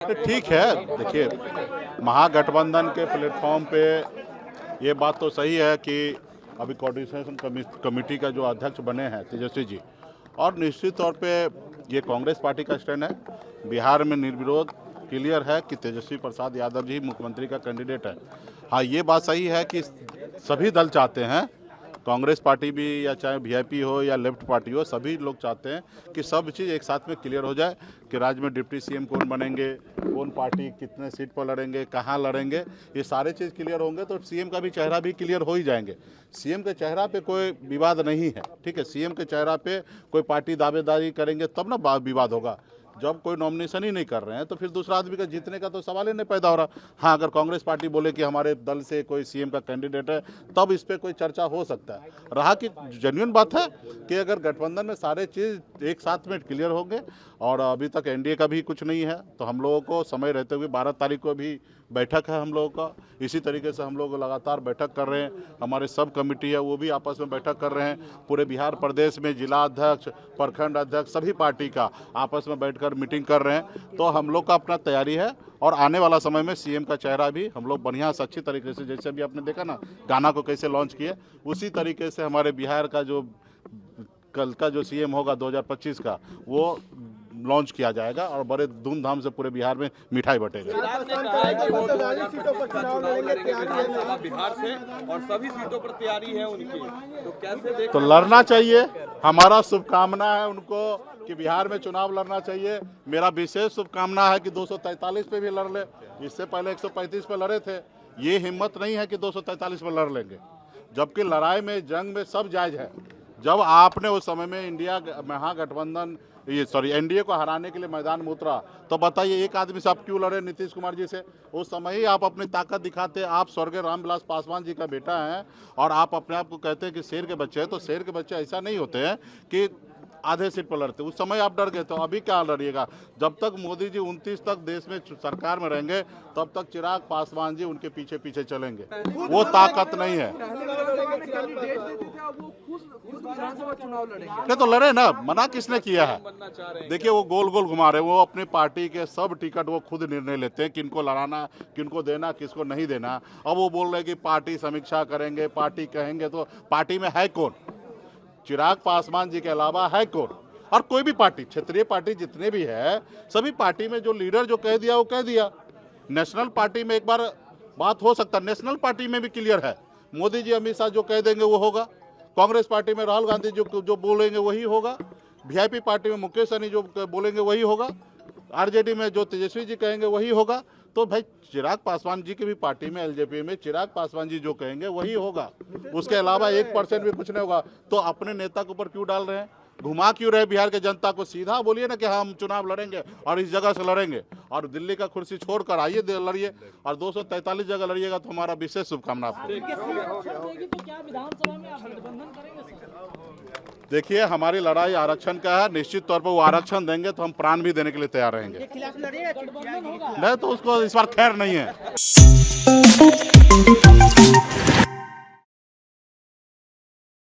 तो ठीक है, देखिए महागठबंधन के प्लेटफॉर्म पे ये बात तो सही है कि अभी कोऑर्डिनेशन कमेटी का जो अध्यक्ष बने हैं तेजस्वी जी, और निश्चित तौर पे ये कांग्रेस पार्टी का स्टैंड है। बिहार में निर्विरोध क्लियर है कि तेजस्वी प्रसाद यादव जी मुख्यमंत्री का कैंडिडेट है। हाँ, ये बात सही है कि सभी दल चाहते हैं, कांग्रेस पार्टी भी या चाहे वीआईपी हो या लेफ्ट पार्टी हो, सभी लोग चाहते हैं कि सब चीज़ एक साथ में क्लियर हो जाए कि राज्य में डिप्टी सीएम कौन बनेंगे, कौन पार्टी कितने सीट पर लड़ेंगे, कहाँ लड़ेंगे। ये सारे चीज़ क्लियर होंगे तो सीएम का भी चेहरा भी क्लियर हो ही जाएंगे। सीएम के चेहरा पे कोई विवाद नहीं है, ठीक है। सीएम के चेहरा पे कोई पार्टी दावेदारी करेंगे तब ना विवाद होगा। जब कोई नॉमिनेशन ही नहीं कर रहे हैं तो फिर दूसरा आदमी का जीतने का तो सवाल ही नहीं पैदा हो रहा। हाँ, अगर कांग्रेस पार्टी बोले कि हमारे दल से कोई सीएम का कैंडिडेट है तब इस पर कोई चर्चा हो सकता है। रहा कि जेन्युइन बात है कि अगर गठबंधन में सारे चीज़ एक साथ में क्लियर होंगे और अभी तक एनडीए का भी कुछ नहीं है तो हम लोगों को समय रहते हुए 12 तारीख को भी बैठक है हम लोगों का। इसी तरीके से हम लोग लगातार बैठक कर रहे हैं। हमारे सब कमेटी है वो भी आपस में बैठक कर रहे हैं। पूरे बिहार प्रदेश में जिला अध्यक्ष, प्रखंड अध्यक्ष सभी पार्टी का आपस में बैठकर मीटिंग कर रहे हैं। तो हम लोग का अपना तैयारी है और आने वाला समय में सीएम का चेहरा भी हम लोग बढ़िया से अच्छी तरीके से, जैसे अभी आपने देखा ना गाना को कैसे लॉन्च किए, उसी तरीके से हमारे बिहार का जो कल का जो सीएम होगा 2025 का वो लॉन्च किया जाएगा और बड़े धूमधाम से पूरे बिहार में मिठाई बटेगा। बिहार से और सभी सीटों पर तैयारी है उनकी, तो कैसे तो लड़ना चाहिए। हमारा शुभकामना है उनको कि बिहार में चुनाव लड़ना चाहिए। मेरा विशेष शुभकामना है कि 243 पे भी लड़ ले। इससे पहले 135 पे लड़े थे। ये हिम्मत नहीं है कि 243 पे लड़ लेंगे, जबकि लड़ाई में जंग में सब जायज है। जब आपने उस समय में महागठबंधन एनडीए को हराने के लिए मैदान में उतरा तो बताइए एक आदमी से आप क्यों लड़े नीतीश कुमार जी से? उस समय ही आप अपनी ताकत दिखाते। आप स्वर्गीय रामविलास पासवान जी का बेटा हैं और आप अपने आप को कहते हैं कि शेर के बच्चे हैं। तो शेर के बच्चे ऐसा नहीं होते हैं कि आधे सीट पर लड़ते। उस समय आप डर गए तो अभी क्या लड़िएगा? जब तक मोदी जी 29 तक देश में सरकार में रहेंगे तब तक चिराग पासवान जी उनके पीछे पीछे चलेंगे। वो ताकत नहीं है। तो लड़े ना, मना किसने किया है? देखिए वो गोल गोल घुमा रहे हैं। वो अपनी पार्टी के सब टिकट वो खुद निर्णय लेते हैं किनको लड़ाना, किनको देना, किसको नहीं देना। अब वो बोल रहे हैं कि पार्टी समीक्षा करेंगे, पार्टी कहेंगे। तो पार्टी में है कौन? चिराग पासवान जी के अलावा है कौन? और कोई भी पार्टी, क्षेत्रीय पार्टी जितने भी है, सभी पार्टी में जो लीडर जो कह दिया वो कह दिया। नेशनल पार्टी में एक बार बात हो सकता है, नेशनल पार्टी में भी क्लियर है। मोदी जी अमित शाह जो कह देंगे वो होगा। कांग्रेस पार्टी में राहुल गांधी जो बोलेंगे वही होगा। वीआईपी पार्टी में मुकेश सहनी जो बोलेंगे वही होगा। आरजेडी में जो तेजस्वी जी कहेंगे वही होगा। तो भाई चिराग पासवान जी की भी पार्टी में, एलजेपी में चिराग पासवान जी जो कहेंगे वही होगा। उसके अलावा 1% भी कुछ नहीं होगा। तो अपने नेता के ऊपर क्यों डाल रहे हैं? घुमा क्यों रहे बिहार के जनता को? सीधा बोलिए ना कि हम चुनाव लड़ेंगे और इस जगह से लड़ेंगे और दिल्ली का कुर्सी छोड़कर आइए लड़िए और 243 जगह लड़िएगा तो हमारा विशेष शुभकामना आपको। देखिए हमारी लड़ाई आरक्षण का है। निश्चित तौर पर वो आरक्षण देंगे तो हम प्राण भी देने के लिए तैयार रहेंगे। नहीं तो उसको इस बार खैर नहीं है।